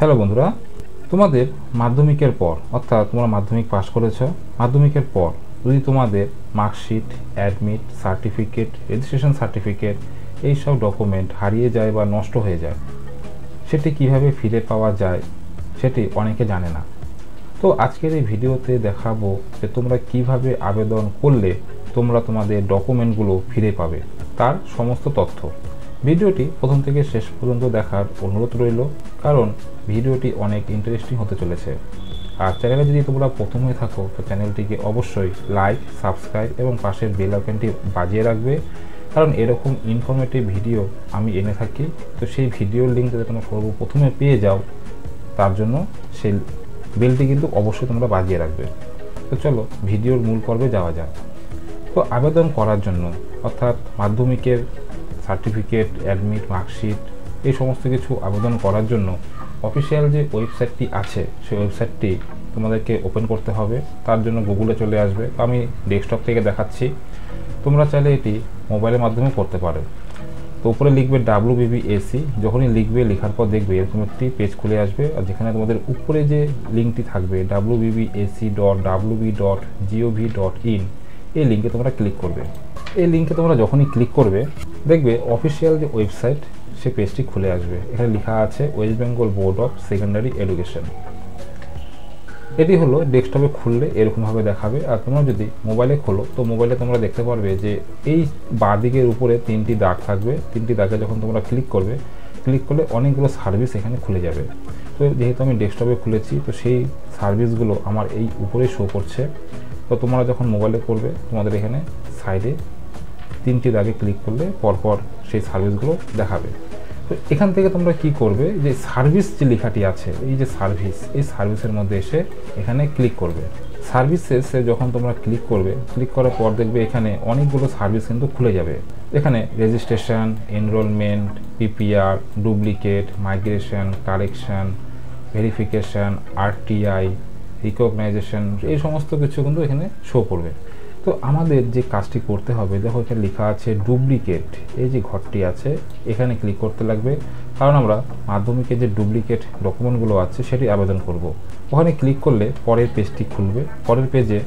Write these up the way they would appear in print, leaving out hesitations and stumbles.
Hello বন্ধুরা, তোমাদের মাধ্যমিকের পর অর্থাৎ তোমরা মাধ্যমিক পাস করেছো, মাধ্যমিকের পর যদি তোমাদের marksheet, admit, certificate, registration certificate এইসব ডকুমেন্ট হারিয়ে যায় বা নষ্ট হয়ে যায়, সেটি কিভাবে ফিরে পাওয়া যায় সেটি অনেকে জানে না। তো আজকের এই ভিডিওতে দেখাবো যে তোমরা কিভাবে আবেদন করলে তোমরা তোমাদের ডকুমেন্টগুলো ফিরে পাবে, তার সমস্ত তথ্য। ভিডিওটি প্রথম থেকে শেষ পর্যন্ত দেখার অনুরোধ রইল, কারণ ভিডিওটি অনেক ইন্টারেস্টিং হতে চলেছে। আর চ্যানেলে যদি তোমরা প্রথম হয়ে থাকো তো চ্যানেলটিকে অবশ্যই লাইক, সাবস্ক্রাইব এবং পাশের বেল আইকনটি বাজিয়ে রাখবে, কারণ এরকম ইনফরমেটিভ ভিডিও আমি এনে থাকি। তো সেই ভিডিওর লিঙ্ক যাতে তোমরা সর্বপ্রথমে পেয়ে যাও, তার জন্য সেই বেলটি কিন্তু অবশ্যই তোমরা বাজিয়ে রাখবে। তো চলো ভিডিওর মূল পর্বে যাওয়া যাক। তো আবেদন করার জন্য অর্থাৎ মাধ্যমিকের সার্টিফিকেট, অ্যাডমিট, মার্কশিট এই সমস্ত কিছু আবেদন করার জন্য অফিসিয়াল যে ওয়েবসাইটটি আছে সেই ওয়েবসাইটটি তোমাদেরকে ওপেন করতে হবে। তার জন্য গুগলে চলে আসবে। তো আমি ডেস্কটপ থেকে দেখাচ্ছি, তোমরা চাইলে এটি মোবাইলের মাধ্যমে করতে পারো। তো উপরে লিখবে WBBAC, যখনই লিখবে লেখার পর দেখবে এরকম একটি পেজ খুলে আসবে, আর যেখানে তোমাদের উপরে যে লিঙ্কটি থাকবে wbbac.wb.gov.in, এই লিঙ্কে তোমরা ক্লিক করবে। এই লিঙ্কে তোমরা যখনই ক্লিক করবে দেখবে অফিসিয়াল যে ওয়েবসাইট সে পেজটি খুলে আসবে। এখানে লেখা আছে West Bengal board of secondary education. এটি হলো ডেস্কটপে খুললে এরকমভাবে দেখাবে। আর তোমরা যদি মোবাইলে খোলো তো মোবাইলে তোমরা দেখতে পারবে যে এই বাঁদিকের উপরে তিনটি দাগ থাকবে। তিনটি দাগে যখন তোমরা ক্লিক করবে, ক্লিক করলে অনেকগুলো সার্ভিস এখানে খুলে যাবে। তো যেহেতু আমি ডেস্কটপে খুলেছি তো সেই সার্ভিসগুলো আমার এই উপরে শো করছে। তো তোমরা যখন মোবাইলে করবে তোমাদের এখানে সাইডে তিনটি দাগে ক্লিক করলে পরপর সেই সার্ভিসগুলো দেখাবে। তো এখান থেকে তোমরা কি করবে, যে সার্ভিস যে লেখাটি আছে, এই যে সার্ভিস, এই সার্ভিসের মধ্যে এসে এখানে ক্লিক করবে। সার্ভিসেসে যখন তোমরা ক্লিক করবে, ক্লিক করার পর দেখবে এখানে অনেকগুলো সার্ভিস কিন্তু খুলে যাবে। এখানে registration, enrolment, PPR, duplicate, migration, correction, verification, RTI, recognition, এই সমস্ত কিছু কিন্তু এখানে শো করবে। তো আমাদের যে কাজটি করতে হবে, দেখো এখানে লেখা আছে ডুপ্লিকেট, এই যে ঘরটি আছে এখানে ক্লিক করতে লাগবে, কারণ আমরা মাধ্যমিকের যে ডুপ্লিকেট ডকুমেন্টগুলো আছে সেটি আবেদন করব। ওখানে ক্লিক করলে পরের পেজটি খুলবে। পরের পেজে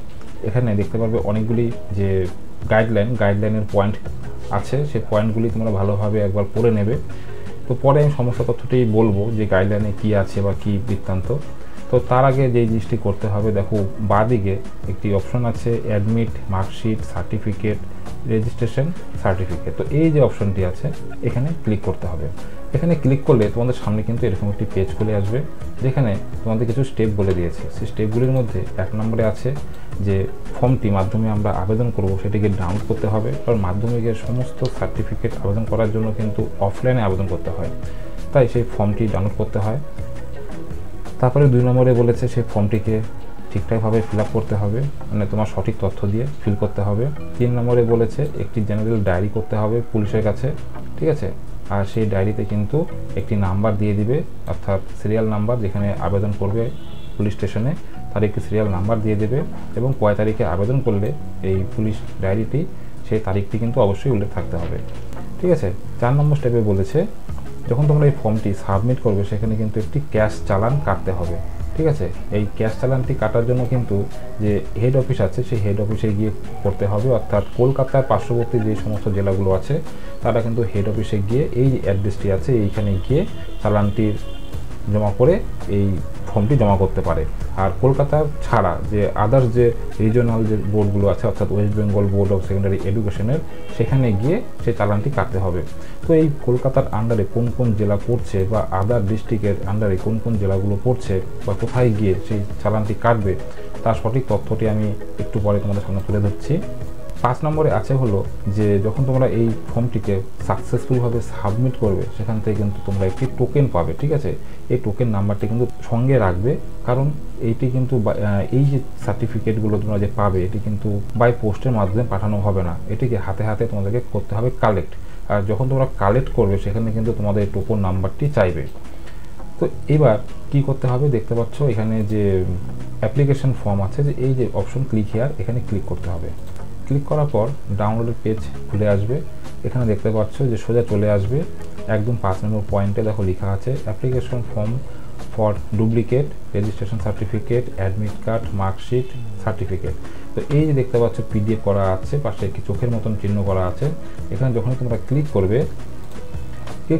এখানে দেখতে পারবে অনেকগুলি যে গাইডলাইনের পয়েন্ট আছে, সেই পয়েন্টগুলি তোমরা ভালোভাবে একবার পড়ে নেবে। তো পরে আমি সমস্ত তথ্যটি বলবো যে গাইডলাইনে কী আছে বা কী বৃত্তান্ত। তো তার আগে যে জিনিসটি করতে হবে, দেখো বাঁদিকে একটি অপশন আছে admit, marksheet, certificate, registration certificate. তো এই যে অপশনটি আছে এখানে ক্লিক করতে হবে। এখানে ক্লিক করলে তোমাদের সামনে কিন্তু এরকম একটি পেজ খুলে আসবে, যেখানে তোমাদের কিছু স্টেপ বলে দিয়েছে। সেই স্টেপগুলির মধ্যে 1 নম্বরে আছে যে ফর্মটি মাধ্যমে আমরা আবেদন করব সেটিকে ডাউনলোড করতে হবে, কারণ মাধ্যমিকের সমস্ত সার্টিফিকেট আবেদন করার জন্য কিন্তু অফলাইনে আবেদন করতে হয়, তাই সেই ফর্মটি ডাউনলোড করতে হয়। তারপরে 2 নম্বরে বলেছে সেই ফর্মটিকে ঠিকঠাকভাবে ফিল আপ করতে হবে, মানে তোমার সঠিক তথ্য দিয়ে ফিল করতে হবে। 3 নম্বরে বলেছে একটি জেনারেল ডায়েরি করতে হবে পুলিশের কাছে, ঠিক আছে। আর সেই ডায়েরিতে কিন্তু একটি নাম্বার দিয়ে দিবে, অর্থাৎ সিরিয়াল নাম্বার, যেখানে আবেদন করবে পুলিশ স্টেশনে তার একটি সিরিয়াল নাম্বার দিয়ে দেবে, এবং কয় তারিখে আবেদন করলে এই পুলিশ ডায়েরিটি সেই তারিখটি কিন্তু অবশ্যই উল্লেখ থাকতে হবে, ঠিক আছে। 4 নম্বর স্টেপে বলেছে যখন তোমরা এই ফর্মটি সাবমিট করবে সেখানে কিন্তু একটি ক্যাশ চালান কাটতে হবে, ঠিক আছে। এই ক্যাশ চালানটি কাটার জন্য কিন্তু যে হেড অফিস আছে সেই হেড অফিসে গিয়ে করতে হবে, অর্থাৎ কলকাতার পার্শ্ববর্তী যে সমস্ত জেলাগুলো আছে তারা কিন্তু হেড অফিসে গিয়ে এই অ্যাড্রেসটি আছে এইখানে গিয়ে চালানটি জমা করে এই ফর্মটি জমা করতে পারে। আর কলকাতা ছাড়া যে আদার্স যে রিজিওনাল যে বোর্ডগুলো আছে, অর্থাৎ West Bengal board of secondary এডুকেশনের, সেখানে গিয়ে সেই চালানটি কাটতে হবে। তো এই কলকাতার আন্ডারে কোন কোন জেলা পড়ছে বা আদার ডিস্ট্রিক্টের আন্ডারে কোন কোন জেলাগুলো পড়ছে বা কোথায় গিয়ে সেই চালানটি কাটবে তার সঠিক তথ্যটি আমি একটু পরে তোমাদের সামনে তুলে ধরছি। 5 নম্বরে আছে হলো যে যখন তোমরা এই ফর্মটিকে সাকসেসফুলভাবে সাবমিট করবে সেখান থেকে কিন্তু তোমরা একটি টোকেন পাবে, ঠিক আছে। এই টোকেন নাম্বারটি কিন্তু সঙ্গে রাখবে, কারণ এইটি কিন্তু এই যে সার্টিফিকেটগুলো তোমরা যে পাবে এটি কিন্তু বাই পোস্টের মাধ্যমে পাঠানো হবে না, এটিকে হাতে হাতে তোমাদেরকে করতে হবে কালেক্ট। আর যখন তোমরা কালেক্ট করবে সেখানে কিন্তু তোমাদের এই টোকন নাম্বারটি চাইবে। তো এবার কি করতে হবে, দেখতে পাচ্ছ এখানে যে অ্যাপ্লিকেশন ফর্ম আছে, যে এই যে অপশন ক্লিক হেয়ার, এখানে ক্লিক করতে হবে। ক্লিক করার পর ডাউনলোডের পেজ খুলে আসবে। এখানে দেখতে পাচ্ছ যে সোজা চলে আসবে একদম 5 নম্বর পয়েন্টে, দেখো লেখা আছে application form for duplicate registration certificate, admit card, marksheet, certificate. তো এই যে দেখতে পাচ্ছ পিডিএফ করা আছে, পাশে একটি চোখের মতন চিহ্ন করা আছে। এখানে যখনই তোমরা ক্লিক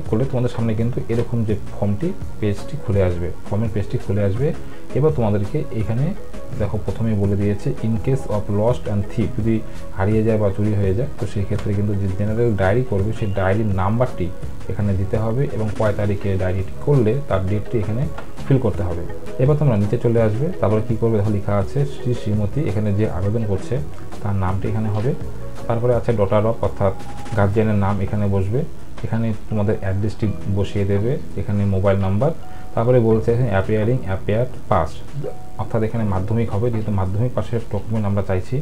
করলে তোমাদের সামনে কিন্তু এরকম যে পেজটি খুলে আসবে, ফর্মের পেজটি খুলে আসবে। এবার তোমাদেরকে এখানে দেখো প্রথমেই বলে দিয়েছে in case of lost and থিপ, যদি হারিয়ে যায় বা চুরি হয়ে যায় তো সেই ক্ষেত্রে কিন্তু যে জেনারেল ডায়েরি করবে সেই ডায়েরির নাম্বারটি এখানে দিতে হবে এবং কয় তারিখে ডায়েরিটি করলে তার ডেটটি এখানে ফিল করতে হবে। এবার তোমরা নিচে চলে আসবে, তারপরে কী করবে দেখো লেখা আছে শ্রীমতী, এখানে যে আবেদন করছে তার নামটি এখানে হবে। তারপরে আছে ডটার অফ অর্থাৎ গার্জিয়ানের নাম এখানে বসবে, এখানে তোমাদের অ্যাড্রেসটি বসিয়ে দেবে, এখানে মোবাইল নাম্বার। তারপরে বলছে অ্যাপিয়ার্ড পাস, অর্থাৎ এখানে মাধ্যমিক হবে, যেহেতু মাধ্যমিক পাসের ডকুমেন্ট আমরা চাইছি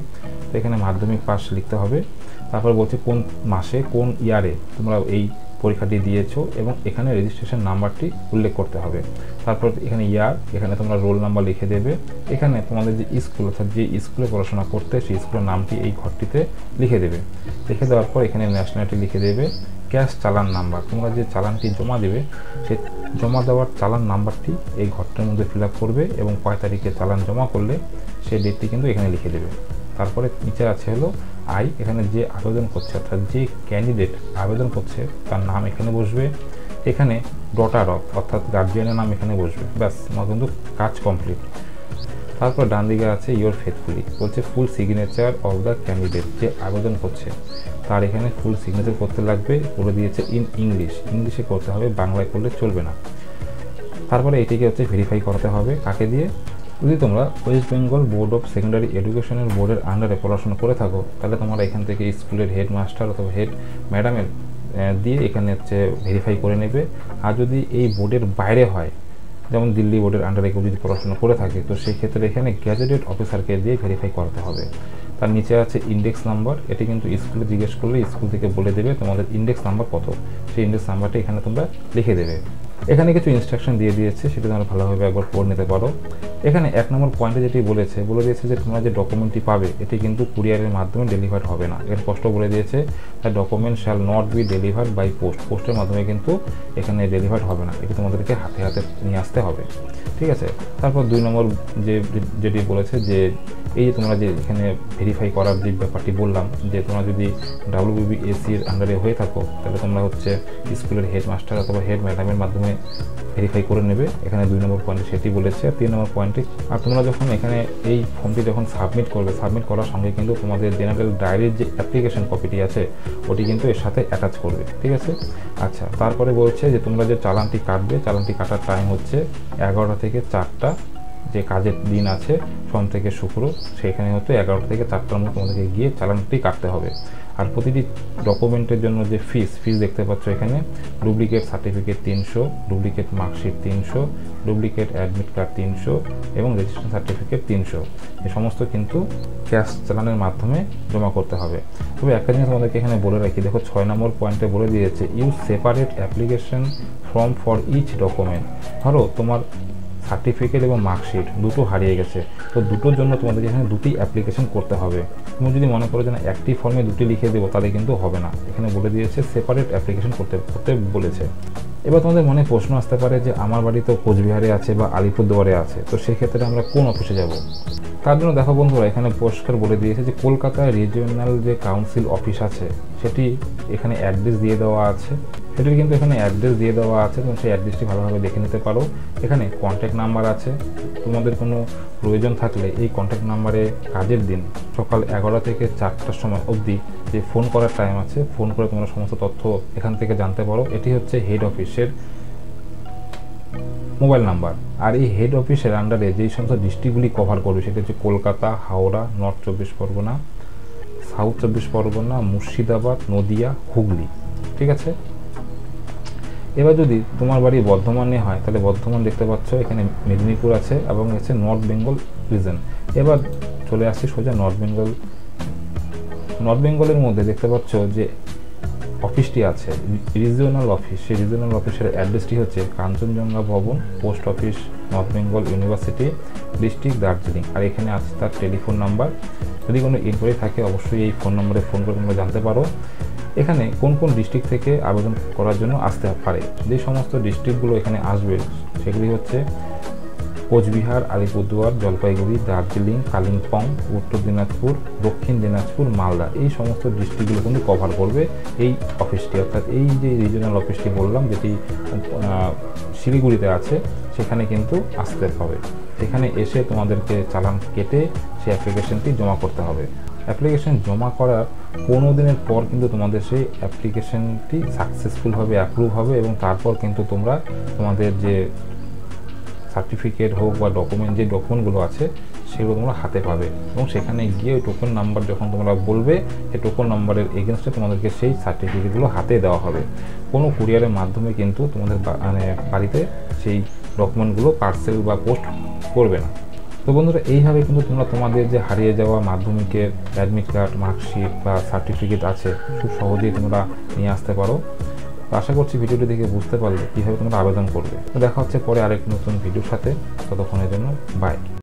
তো এখানে মাধ্যমিক পাস লিখতে হবে। তারপর বলছে কোন মাসে কোন ইয়ারে তোমরা এই পরীক্ষাটি দিয়েছো এবং এখানে রেজিস্ট্রেশন নাম্বারটি উল্লেখ করতে হবে। তারপর এখানে এখানে তোমরা রোল নাম্বার লিখে দেবে। এখানে তোমাদের যে স্কুল অর্থাৎ যে স্কুলে পড়াশোনা করতে সেই স্কুলের নামটি এই ঘরটিতে লিখে দেবে। লিখে দেওয়ার পর এখানে ন্যাশনালিটি লিখে দেবে, ক্যাশ চালান নাম্বার, তোমরা যে চালানটি জমা দেবে সেই জমা দেওয়ার চালান নাম্বারটি এই ঘরটার মধ্যে ফিল আপ করবে এবং কয় তারিখে চালান জমা করলে সেই ডেটটি কিন্তু এখানে লিখে দেবে। তারপরে নিচে আছে হলো এখানে যে আবেদন করছে অর্থাৎ যে ক্যান্ডিডেট আবেদন করছে তার নাম এখানে বসবে, এখানে ডটার অফ অর্থাৎ গার্জিয়ানের নাম এখানে বসবে। ব্যাস আমার কিন্তু কাজ কমপ্লিট। তারপর ডান দিকে আছে ইয়োর ফেথফুলি, বলছে full signature of the candidate, যে আবেদন করছে তার এখানে ফুল সিগনেচার করতে লাগবে, বলে দিয়েছে ইংলিশে করতে হবে, বাংলায় করলে চলবে না। তারপরে এটিকে ভেরিফাই করাতে হবে কাকে দিয়ে, যদি তোমরা West Bengal board of secondary এডুকেশনের বোর্ডের আন্ডারে পড়াশোনা করে থাকো তাহলে তোমরা এখান থেকে স্কুলের হেডমাস্টার অথবা হেড ম্যাডামের দিয়ে এখানে ভেরিফাই করে নেবে। আর যদি এই বোর্ডের বাইরে হয়, যেমন দিল্লি বোর্ডের আন্ডারে কেউ যদি পড়াশোনা করে থাকে তো সেই ক্ষেত্রে এখানে গ্যাজেটেড অফিসারকে দিয়ে ভেরিফাই করাতে হবে। তার নিচে আছে ইন্ডেক্স নাম্বার, এটি কিন্তু স্কুলে জিজ্ঞেস করলে স্কুল থেকে বলে দেবে তোমাদের ইন্ডেক্স নাম্বার কত, সেই ইন্ডেক্স নাম্বারটা এখানে তোমরা লিখে দেবে। এখানে কিছু ইনস্ট্রাকশন দিয়ে দিয়েছে, সেটা তোমরা ভালোভাবে একবার পড়ে নিতে পারো। এখানে 1 নম্বর পয়েন্টে যেটি বলে দিয়েছে যে তোমরা যে ডকুমেন্টটি পাবে এটি কিন্তু কুরিয়ারের মাধ্যমে ডেলিভার্ড হবে না, এর স্পষ্ট বলে দিয়েছে the document shall not be delivered by পোস্টের মাধ্যমে কিন্তু এখানে ডেলিভার্ড হবে না, এটি তোমাদেরকে হাতে নিয়ে আসতে হবে। ঠিক আছে। তারপর 2 নম্বর যেটি বলেছে যে এই যে তোমরা যে এখানে ভেরিফাই করার যে ব্যাপারটি বললাম যে তোমরা যদি WBSEর আন্ডারে হয়ে থাকো তাহলে তোমরা স্কুলের হেডমাস্টার অথবা হেড ম্যাডামের মাধ্যমে ভেরিফাই করে নেবে, এখানে 2 নম্বর পয়েন্টে সেটি বলেছে। আর 3 নম্বর পয়েন্টে আর তোমরা যখন এখানে এই ফর্মটি যখন সাবমিট করবে, সাবমিট করার সঙ্গে কিন্তু তোমাদের জেনারেল ডায়েরির যে অ্যাপ্লিকেশন কপিটি আছে ওটি কিন্তু এর সাথে অ্যাটাচ করবে। ঠিক আছে। আচ্ছা, তারপরে বলছে যে তোমরা যে চালানটি কাটবে, চালানটি কাটার টাইম হচ্ছে 11টা থেকে 4টা, যে কাজের দিন আছে সোম থেকে শুক্র, সেখানে 11টা থেকে 4টার মধ্যে তোমাদেরকে গিয়ে চালানটি কাটতে হবে। আর প্রতিটি ডকুমেন্টের জন্য যে ফিস দেখতে পাচ্ছ এখানে duplicate certificate 300, duplicate marksheet 300, duplicate admit card 300 এবং রেজিস্ট্রেশন সার্টিফিকেট 300, এই সমস্ত কিন্তু ক্যাশ চালানের মাধ্যমে জমা করতে হবে। তবে একটা জিনিস তোমাদেরকে এখানে বলে রাখি, দেখো 6 নম্বর পয়েন্টে বলে দিয়েছে use separate application form for each document. ধরো তোমার সার্টিফিকেট এবং মার্কশিট দুটো হারিয়ে গেছে, তো দুটোর জন্য তোমাদেরকে এখানে দুটি অ্যাপ্লিকেশন করতে হবে। তুমি যদি মনে করো যে না একটি ফর্মে দুটি লিখে দেবো তাহলে কিন্তু হবে না, এখানে বলে দিয়েছে সেপারেট অ্যাপ্লিকেশন করতে বলেছে। এবার তোমাদের মনে প্রশ্ন আসতে পারে যে আমার বাড়ি তো কোচবিহারে আছে বা আলিপুরদুয়ারে আছে, তো সেক্ষেত্রে আমরা কোন অফিসে যাব? তার জন্য দেখো বন্ধুরা এখানে পরিষ্কার বলে দিয়েছে যে কলকাতায় রিজিওনাল যে কাউন্সিল অফিস আছে সেটি এখানে অ্যাড্রেস দিয়ে দেওয়া আছে, সেটির কিন্তু এখানে অ্যাড্রেস দিয়ে দেওয়া আছে, তুমি সেই অ্যাড্রেসটি ভালোভাবে দেখে নিতে পারো। এখানে কন্ট্যাক্ট নাম্বার আছে, তোমাদের কোনো প্রয়োজন থাকলে এই কন্ট্যাক্ট নাম্বারে কাজের দিন সকাল 11টা থেকে 4টার সময় অবধি যে ফোন করার টাইম আছে, ফোন করে তোমরা সমস্ত তথ্য এখান থেকে জানতে পারো। এটি হচ্ছে হেড অফিসের মোবাইল নাম্বার। আর এই হেড অফিসের আন্ডারে যেই সমস্ত ডিস্ট্রিক্টগুলি কভার করবে সেটা হচ্ছে কলকাতা, হাওড়া, নর্থ 24 পরগনা, সাউথ 24 পরগনা, মুর্শিদাবাদ, নদিয়া, হুগলি। ঠিক আছে। এবার যদি তোমার বাড়ি বর্ধমানে হয় তাহলে বর্ধমান দেখতে পাচ্ছ এখানে মেদিনীপুর আছে এবং হচ্ছে নর্থ বেঙ্গল রিজন। এবার চলে আসছি সোজা নর্থ বেঙ্গলের মধ্যে দেখতে পাচ্ছ যে অফিসটি আছে রিজিওনাল অফিস, সেই রিজিওনাল অফিসের অ্যাড্রেসটি হচ্ছে Kanchenjunga Bhavan, post office, north Bengal university, district Darjeeling. আর এখানে আছে তার টেলিফোন নাম্বার, যদি কোনো ইনকোয়ারি থাকে অবশ্যই এই ফোন নম্বরে ফোন করে তোমরা জানতে পারো এখানে কোন কোন ডিস্ট্রিক্ট থেকে আবেদন করার জন্য আসতে পারে। যে সমস্ত ডিস্ট্রিক্টগুলো এখানে আসবে সেগুলি হচ্ছে কোচবিহার, আলিপুরদুয়ার, জলপাইগুড়ি, দার্জিলিং, কালিম্পং, উত্তর দিনাজপুর, দক্ষিণ দিনাজপুর, মালদা, এই সমস্ত ডিস্ট্রিক্টগুলো কিন্তু কভার করবে এই অফিসটি। অর্থাৎ এই যে রিজিওনাল অফিসটি বললাম যেটি শিলিগুড়িতে আছে, সেখানে কিন্তু আসতে হবে। সেখানে এসে তোমাদেরকে চালান কেটে সেই অ্যাপ্লিকেশনটি জমা করতে হবে। অ্যাপ্লিকেশন জমা করার 15 দিনের পর কিন্তু তোমাদের সেই অ্যাপ্লিকেশনটি সাকসেসফুলভাবে অ্যাপ্রুভ হবে এবং তারপর কিন্তু তোমরা তোমাদের যে সার্টিফিকেট হোক বা যে ডকুমেন্টগুলো আছে সেগুলো তোমরা হাতে পাবে এবং সেখানে গিয়ে ওই টোকেন নাম্বার যখন তোমরা বলবে, সেই টোকেন নাম্বারের এগেনস্টে তোমাদেরকে সেই সার্টিফিকেটগুলো হাতে দেওয়া হবে। কোনো কুরিয়ারের মাধ্যমে কিন্তু তোমাদের বাড়িতে সেই ডকুমেন্টগুলো পার্সেল বা পোস্ট করবে না। তো বন্ধুরা, এইভাবে কিন্তু তোমরা তোমাদের যে হারিয়ে যাওয়া মাধ্যমিকের অ্যাডমিট কার্ড, মার্কশিট বা সার্টিফিকেট আছে খুব সহজেই তোমরা নিয়ে আসতে পারো। তো আশা করছি ভিডিওটি দেখে বুঝতে পারলে কীভাবে তোমরা আবেদন করবে। তো দেখা হচ্ছে পরে আরেক নতুন ভিডিওর সাথে। ততক্ষণের জন্য বাই।